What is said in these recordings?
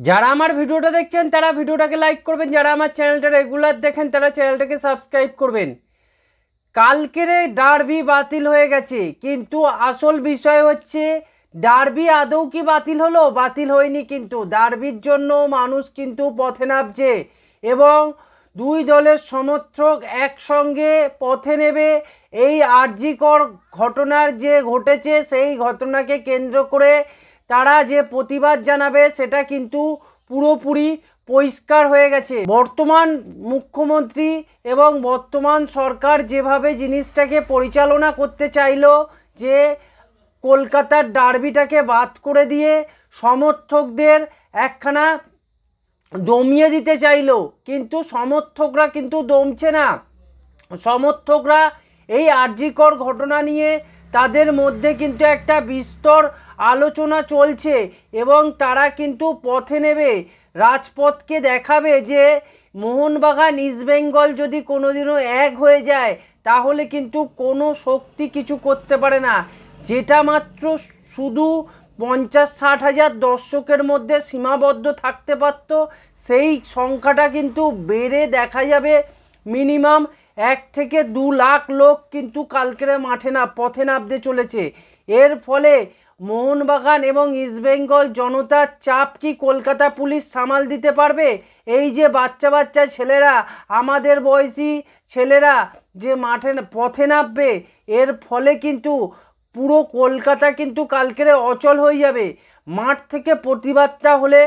যারা আমার ভিডিওটা দেখছেন তারা ভিডিওটাকে লাইক করবেন, যারা আমার চ্যানেলটা রেগুলার দেখেন তারা চ্যানেলটাকে সাবস্ক্রাইব করবেন। কালকের ডার্বি বাতিল হয়ে গেছে, কিন্তু আসল বিষয় হচ্ছে ডার্বি আদৌ কি বাতিল হলো? বাতিল হয়নি, কিন্তু ডার্বির জন্য মানুষ কিন্তু পথে নামছে এবং দুই দলের সমর্থক একসঙ্গে পথে নেবে। এই আরজিকর ঘটনার যে ঘটেছে সেই ঘটনাকে কেন্দ্র করে তারা যে প্রতিবাদ জানাবে সেটা কিন্তু পুরোপুরি পরিষ্কার হয়ে গেছে। বর্তমান মুখ্যমন্ত্রী এবং বর্তমান সরকার যেভাবে জিনিসটাকে পরিচালনা করতে চাইলো, যে কলকাতার ডার্বিটাকে বাদ করে দিয়ে সমর্থকদের একখানা দমিয়ে দিতে চাইলো, কিন্তু সমর্থকরা কিন্তু দমছে না। সমর্থকরা এই আরজিকর ঘটনা নিয়ে তাদের মধ্যে কিন্তু একটা বিস্তর আলোচনা চলছে এবং তারা কিন্তু পথে নেবে, রাজপথকে দেখাবে যে মোহনবাগান ইস্টবেঙ্গল যদি কোনোদিনও এক হয়ে যায় তাহলে কিন্তু কোনো শক্তি কিছু করতে পারে না। যেটা মাত্র শুধু 50-60 হাজার দর্শকের মধ্যে সীমাবদ্ধ থাকতে পারত, সেই সংখ্যাটা কিন্তু বেড়ে দেখা যাবে মিনিমাম 1 থেকে 2 লাখ লোক কিন্তু কালকের পথে নামতে চলেছে। এর ফলে মোহনবাগান এবং ইস্টবেঙ্গল জনতার চাপ কি কলকাতা পুলিশ সামাল দিতে পারবে? এই যে বাচ্চা বাচ্চা ছেলেরা, আমাদের বয়সী ছেলেরা যে পথে নামবে, এর ফলে কিন্তু পুরো কলকাতা কিন্তু কালকের অচল হয়ে যাবে। মাঠ থেকে প্রতিবাদটা হলে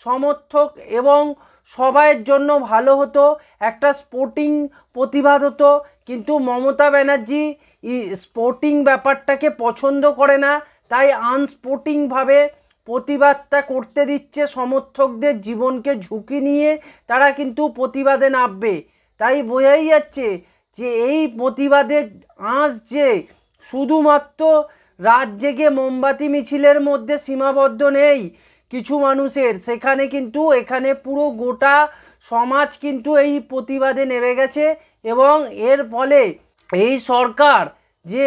সমর্থক এবং সবাইয়ের জন্য ভালো হতো, একটা স্পোর্টিং প্রতিবাদ হতো, কিন্তু মমতা ব্যানার্জি স্পোর্টিং ব্যাপারটাকে পছন্দ করে না, তাই আনস্পোর্টিংভাবে প্রতিবাদটা করতে দিচ্ছে। সমর্থকদের জীবনকে ঝুঁকি নিয়ে তারা কিন্তু প্রতিবাদে নামবে। তাই বোঝাই যাচ্ছে যে এই প্রতিবাদের আঁচ যে শুধুমাত্র রাত জেগে মোমবাতি মিছিলের মধ্যে সীমাবদ্ধ নেই কিছু মানুষের, সেখানে কিন্তু এখানে পুরো গোটা সমাজ কিন্তু এই প্রতিবাদে নেমে গেছে এবং এর ফলে এই সরকার যে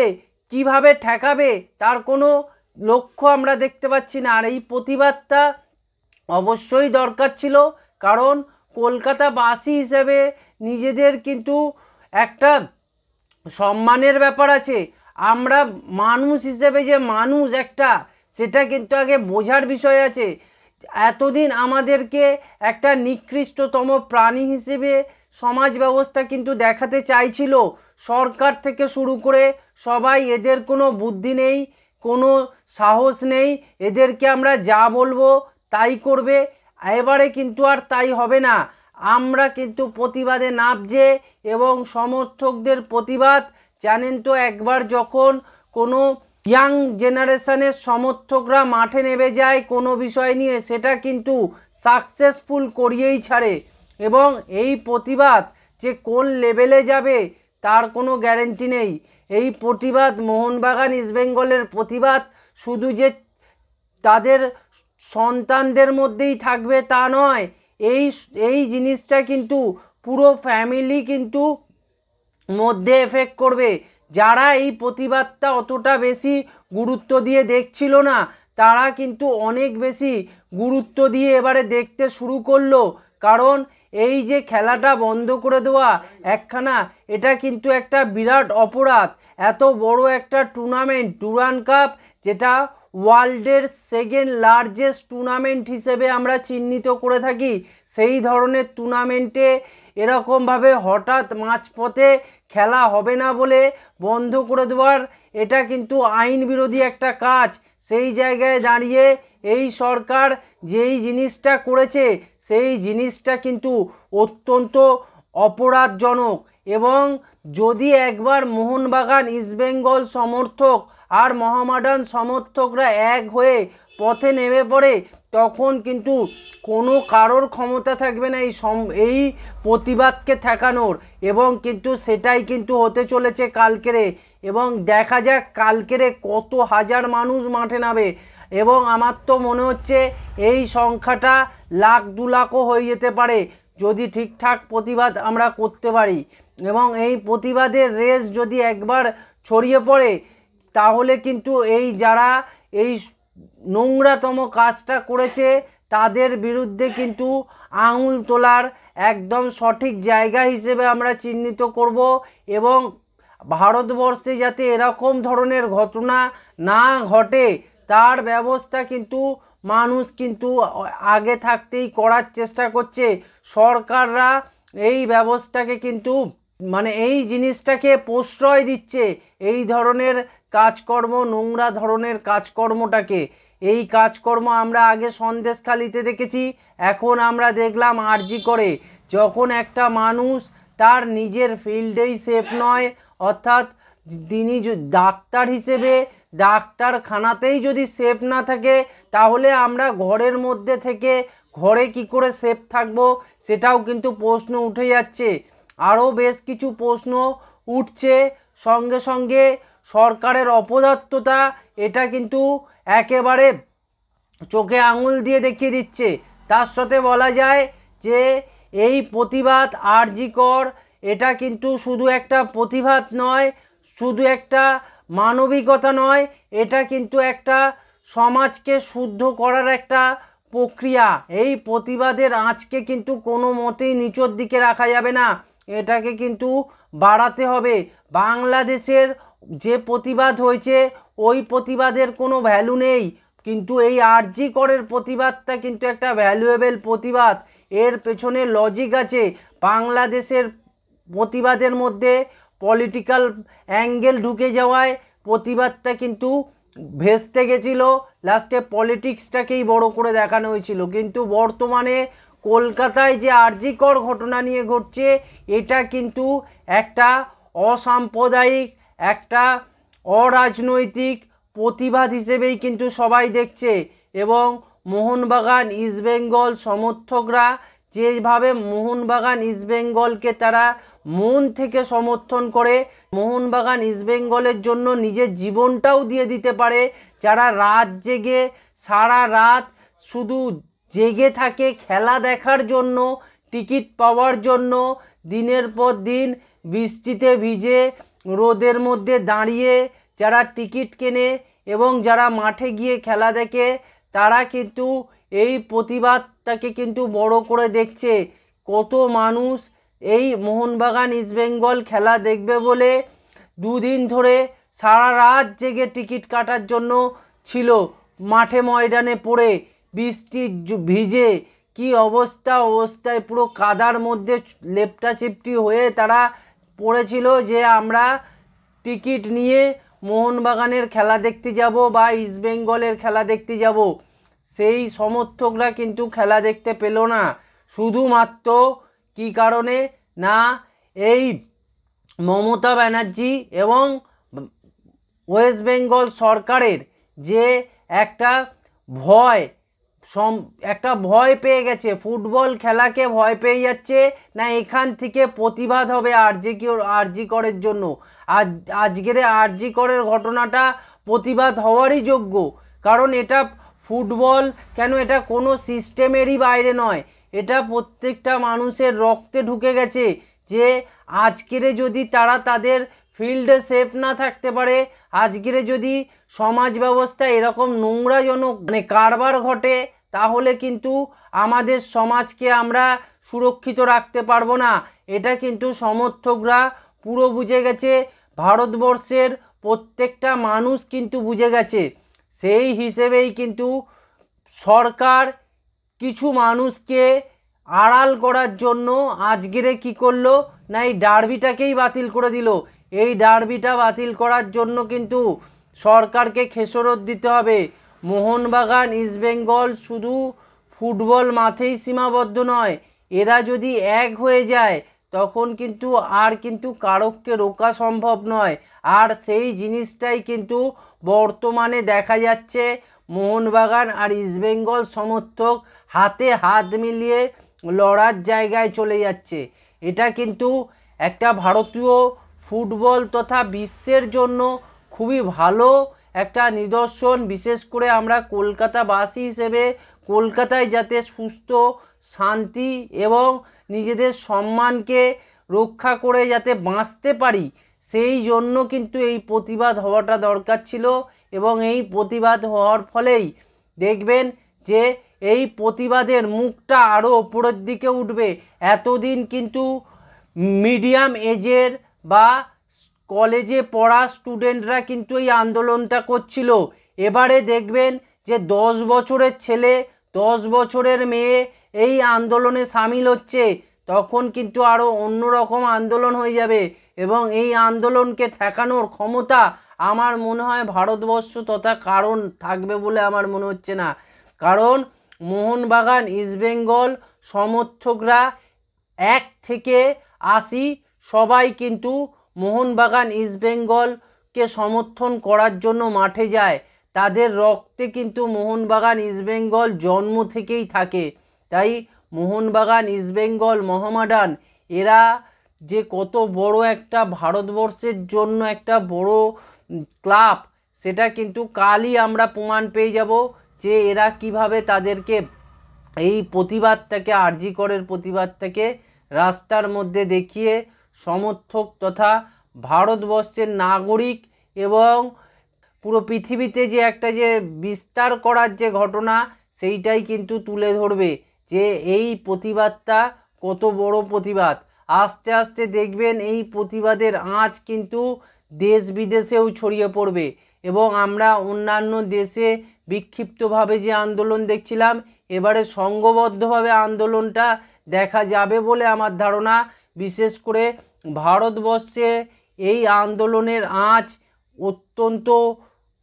কিভাবে ঠেকাবে তার কোনো লক্ষ্য আমরা দেখতে পাচ্ছি না। আর এই প্রতিবাদটা অবশ্যই দরকার ছিল, কারণ কলকাতাবাসী হিসেবে নিজেদের কিন্তু একটা সম্মানের ব্যাপার আছে। আমরা মানুষ হিসেবে যে মানুষ একটা, সেটা কিন্তু আগে বোঝার বিষয় আছে। এতদিন আমাদেরকে একটা নিকৃষ্টতম প্রাণী হিসেবে সমাজ ব্যবস্থা কিন্তু দেখাতে চাইছিল, সরকার থেকে শুরু করে সবাই। এদের কোনো বুদ্ধি নেই, কোনো সাহস নেই, এদেরকে আমরা যা বলবো তাই করবে। এবারে কিন্তু আর তাই হবে না। আমরা কিন্তু প্রতিবাদে নামছে এবং সমর্থকদের প্রতিবাদ জানেন তো, একবার যখন কোনো ইয়াং জেনারেশনের সমর্থকরা মাঠে নেমে যায় কোনো বিষয় নিয়ে, সেটা কিন্তু সাকসেসফুল করিয়েই ছাড়ে। এবং এই প্রতিবাদ যে কোন লেভেলে যাবে তার কোনো গ্যারেন্টি নেই। এই প্রতিবাদ মোহনবাগান ইস্টবেঙ্গলের প্রতিবাদ শুধু যে তাদের সন্তানদের মধ্যেই থাকবে তা নয়, এই জিনিসটা কিন্তু পুরো ফ্যামিলি কিন্তু মধ্যে এফেক্ট করবে। যারা এই প্রতিবাদটা অতটা বেশি গুরুত্ব দিয়ে দেখছিল না, তারা কিন্তু অনেক বেশি গুরুত্ব দিয়ে এবারে দেখতে শুরু করলো। কারণ এই যে খেলাটা বন্ধ করে দেওয়া একখানা, এটা কিন্তু একটা বিরাট অপরাধ। এত বড় একটা টুর্নামেন্ট, ডুরান্ড কাপ, যেটা ওয়ার্ল্ডের সেকেন্ড লার্জেস্ট টুর্নামেন্ট হিসেবে আমরা চিহ্নিত করে থাকি, সেই ধরনের টুর্নামেন্টে এরকমভাবে হঠাৎ মাঝপথে খেলা হবে না বলে বন্ধ করে দেওয়ার, এটা কিন্তু আইন বিরোধী একটা কাজ। সেই জায়গায় দাঁড়িয়ে এই সরকার যেই জিনিসটা করেছে সেই জিনিসটা কিন্তু অত্যন্ত অপরাধজনক। এবং যদি একবার মোহনবাগান ইস্টবেঙ্গল সমর্থক আর মোহামেডান সমর্থকরা এক হয়ে পথে নেমে পড়ে, তখন কিন্তু কোনো কারোর ক্ষমতা থাকবে না এই প্রতিবাদকে ঠেকানোর। এবং কিন্তু সেটাই কিন্তু হতে চলেছে কালকেরে। এবং দেখা যাক কালকেরে কত হাজার মানুষ মাঠে নামে। এবং আমার তো মনে হচ্ছে এই সংখ্যাটা 1,00,000-2 লাখও হয়ে যেতে পারে যদি ঠিকঠাক প্রতিবাদ আমরা করতে পারি। এবং এই প্রতিবাদের রেশ যদি একবার ছড়িয়ে পড়ে, তাহলে কিন্তু এই যারা এই নোংরাতম কাজটা করেছে তাদের বিরুদ্ধে কিন্তু আঙুল তোলার একদম সঠিক জায়গা হিসেবে আমরা চিহ্নিত করব এবং ভারতবর্ষে যাতে এরকম ধরনের ঘটনা না ঘটে তার ব্যবস্থা কিন্তু মানুষ কিন্তু আগে থাকতেই করার চেষ্টা করছে। সরকাররা এই ব্যবস্থাকে কিন্তু এই জিনিসটাকে প্রশ্রয় দিচ্ছে, এই ধরনের কাজকর্ম, নোংরা ধরনের কাজকর্মটাকে। এই কাজকর্ম আমরা আগে সন্দেশখালিতে দেখেছি, এখন আমরা দেখলাম আরজি করে। যখন একটা মানুষ তার নিজের ফিল্ডেই সেফ নয়, অর্থাৎ তিনি ডাক্তার হিসেবে ডাক্তারখানাতেই যদি সেফ না থাকে, তাহলে আমরা ঘরের মধ্যে থেকে ঘরে কি করে সেফ থাকবো সেটাও কিন্তু প্রশ্ন উঠে যাচ্ছে। আরও বেশ কিছু প্রশ্ন উঠছে। সঙ্গে সঙ্গে সরকারের অপদার্থতা, এটা কিন্তু একেবারে চোখে আঙুল দিয়ে দেখিয়ে দিচ্ছে। তার সাথে বলা যায় যে এই প্রতিবাদ আরজি কর, এটা কিন্তু শুধু একটা প্রতিবাদ নয়, শুধু একটা মানবিকতা নয়, এটা কিন্তু একটা সমাজকে শুদ্ধ করার একটা প্রক্রিয়া। এই প্রতিবাদের আঁচকে কিন্তু কোনো মতেই নিচের দিকে রাখা যাবে না, এটাকে কিন্তু বাড়াতে হবে। বাংলাদেশের যে প্রতিবাদ হয়েছে ওই প্রতিবাদের কোনো ভ্যালু নেই, কিন্তু এই আরজি করের প্রতিবাদটা কিন্তু একটা ভ্যালুয়েবল প্রতিবাদ। এর পেছনে লজিক আছে। বাংলাদেশের প্রতিবাদের মধ্যে পলিটিক্যাল অ্যাঙ্গেল ঢুকে যাওয়ায় প্রতিবাদটা কিন্তু ভেস্তে গেছিল, লাস্টে পলিটিক্সটাকেই বড় করে দেখানো হয়েছিল। কিন্তু বর্তমানে কলকাতায় যে আরজি কর ঘটনা নিয়ে ঘটছে, এটা কিন্তু একটা অসাম্প্রদায়িক, একটা অরাজনৈতিক প্রতিবাদ হিসেবেই কিন্তু সবাই দেখছে। এবং মোহনবাগান ইস্টবেঙ্গল সমর্থকরা যেভাবে মোহনবাগান ইস্টবেঙ্গলকে তারা মন থেকে সমর্থন করে, মোহনবাগান ইস্টবেঙ্গলের জন্য নিজের জীবনটাও দিয়ে দিতে পারে, যারা রাত জেগে সারা রাত শুধু জেগে থাকে খেলা দেখার জন্য, টিকিট পাওয়ার জন্য, দিনের পর দিন বৃষ্টিতে ভিজে রোদের মধ্যে দাঁড়িয়ে যারা টিকিট কেনে এবং যারা মাঠে গিয়ে খেলা দেখে, তারা কিন্তু এই প্রতিবাদটাকে কিন্তু বড় করে দেখছে। কত মানুষ এই মোহনবাগান ইস্টবেঙ্গল খেলা দেখবে বলে দুদিন ধরে সারা রাত জেগে টিকিট কাটার জন্য ছিল মাঠে ময়দানে পড়ে, বৃষ্টি ভিজে কি অবস্থায় পুরো কাদার মধ্যে লেপটা চিপটি হয়ে তারা পড়েছিল যে আমরা টিকিট নিয়ে মোহনবাগানের খেলা দেখতে যাব বা ইস্টবেঙ্গলের খেলা দেখতে যাব। সেই সমর্থকরা কিন্তু খেলা দেখতে পেল না, শুধুমাত্র কি কারণে না, এই মমতা ব্যানার্জি এবং ওয়েস্ট বেঙ্গল সরকারের যে একটা ভয় পেয়ে গেছে, ফুটবল খেলাকে ভয় পেয়ে যাচ্ছে না, এখান থেকে প্রতিবাদ হবে আরজি করের জন্য। আজকের আরজি করের ঘটনাটা প্রতিবাদ হওয়ারই যোগ্য, কারণ এটা ফুটবল কেন, এটা কোনো সিস্টেমেরই বাইরে নয়, এটা প্রত্যেকটা মানুষের রক্তে ঢুকে গেছে। যে আজকের যদি তারা তাদের ফিল্ডে সেফ না থাকতে পারে, আজকের যদি সমাজ ব্যবস্থা এরকম নোংরাজনক কারবার ঘটে, তাহলে কিন্তু আমাদের সমাজকে আমরা সুরক্ষিত রাখতে পারবো না। এটা কিন্তু সমর্থকরা পুরো বুঝে গেছে, ভারতবর্ষের প্রত্যেকটা মানুষ কিন্তু বুঝে গেছে। সেই হিসেবেই কিন্তু সরকার কিছু মানুষকে আড়াল করার জন্য আজকের কি করলো না, এই ডার্বিটাকেই বাতিল করে দিল। এই ডার্বিটা বাতিল করার জন্য কিন্তু সরকারকে খেসারত দিতে হবে। মোহনবাগান ইস্টবেঙ্গল শুধু ফুটবল মাঠেই সীমাবদ্ধ নয়, এরা যদি এক হয়ে যায় তখন কিন্তু আর কিন্তু কারোকে রোকা সম্ভব নয়। আর সেই জিনিসটাই কিন্তু বর্তমানে দেখা যাচ্ছে, মোহনবাগান আর ইস্টবেঙ্গল সমর্থক হাতে হাত মিলিয়ে লড়ার জায়গায় চলে যাচ্ছে। এটা কিন্তু একটা ভারতীয় ফুটবল তথা বিশ্বের জন্য খুবই ভালো একটা নিদর্শন। বিশেষ করে আমরা কলকাতাবাসী হিসেবে কলকাতায় যাতে সুস্থ, শান্তি এবং নিজেদের সম্মানকে রক্ষা করে যাতে বাঁচতে পারি, সেই জন্য কিন্তু এই প্রতিবাদ হওয়াটা দরকার ছিল। এবং এই প্রতিবাদ হওয়ার ফলেই দেখবেন যে এই প্রতিবাদের মুখটা আরও ওপরের দিকে উঠবে। এতদিন কিন্তু মিডিয়াম এজের বা কলেজে পড়া স্টুডেন্টরা কিন্তু এই আন্দোলনটা করছিল। এবারে দেখবেন যে 10 বছরের ছেলে 10 বছরের মেয়ে এই আন্দোলনে সামিল হচ্ছে, তখন কিন্তু আরও অন্যরকম আন্দোলন হয়ে যাবে এবং এই আন্দোলনকে ঠেকানোর ক্ষমতা আমার মনে হয় ভারতবর্ষ তথা কারণ থাকবে বলে আমার মনে হচ্ছে না। কারণ মোহনবাগান ইস্টবেঙ্গল সমর্থকরা 1 থেকে 80 সবাই কিন্তু মোহনবাগান ইস্টবেঙ্গলকে সমর্থন করার জন্য মাঠে যায়। তাদের রক্তে কিন্তু মোহনবাগান ইস্টবেঙ্গল জন্ম থেকেই থাকে। তাই মোহনবাগান ইস্টবেঙ্গল মোহামেডান এরা যে কত বড় একটা ভারতবর্ষের জন্য একটা বড় ক্লাব, সেটা কিন্তু কালই আমরা প্রমাণ পেয়ে যাব যে এরা কিভাবে তাদেরকে এই প্রতিবাদটাকে আরজি করের প্রতিবাদটাকে রাস্তার মধ্যে দেখিয়ে সমর্থক তথা ভারতবর্ষের নাগরিক এবং পুরো পৃথিবীতে যে একটা যে বিস্তার করার যে ঘটনা সেইটাই কিন্তু তুলে ধরবে যে এই প্রতিবাদটা কত বড় প্রতিবাদ। আস্তে আস্তে দেখবেন এই প্রতিবাদের আঁচ কিন্তু দেশ বিদেশেও ছড়িয়ে পড়বে এবং আমরা অন্যান্য দেশে বিক্ষিপ্তভাবে যে আন্দোলন দেখছিলাম এবারে সংঘবদ্ধভাবে আন্দোলনটা দেখা যাবে বলে আমার ধারণা। বিশেষ করে ভারতবর্ষে এই আন্দোলনের আঁচ অত্যন্ত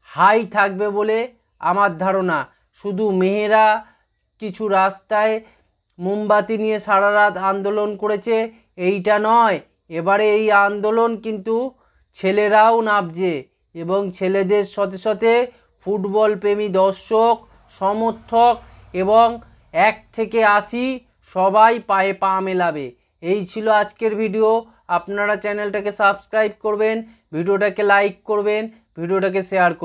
হাই থাকবে বলে আমার ধারণা। শুধু মেয়েরা কিছু রাস্তায় মোমবাতি নিয়ে সারা রাত আন্দোলন করেছে এইটা নয়, এবারে এই আন্দোলন কিন্তু ছেলেরাও নামছে এবং ছেলেদের সাথে সাথে ফুটবল প্রেমী দর্শক সমর্থক এবং 1 থেকে 80 সবাই পায়ে পা মেলাবে। এই ছিল আজকের ভিডিও। আপনারা চ্যানেলটাকে সাবস্ক্রাইব করবেন, ভিডিওটাকে লাইক করবেন, ভিডিওটাকে শেয়ার করবেন।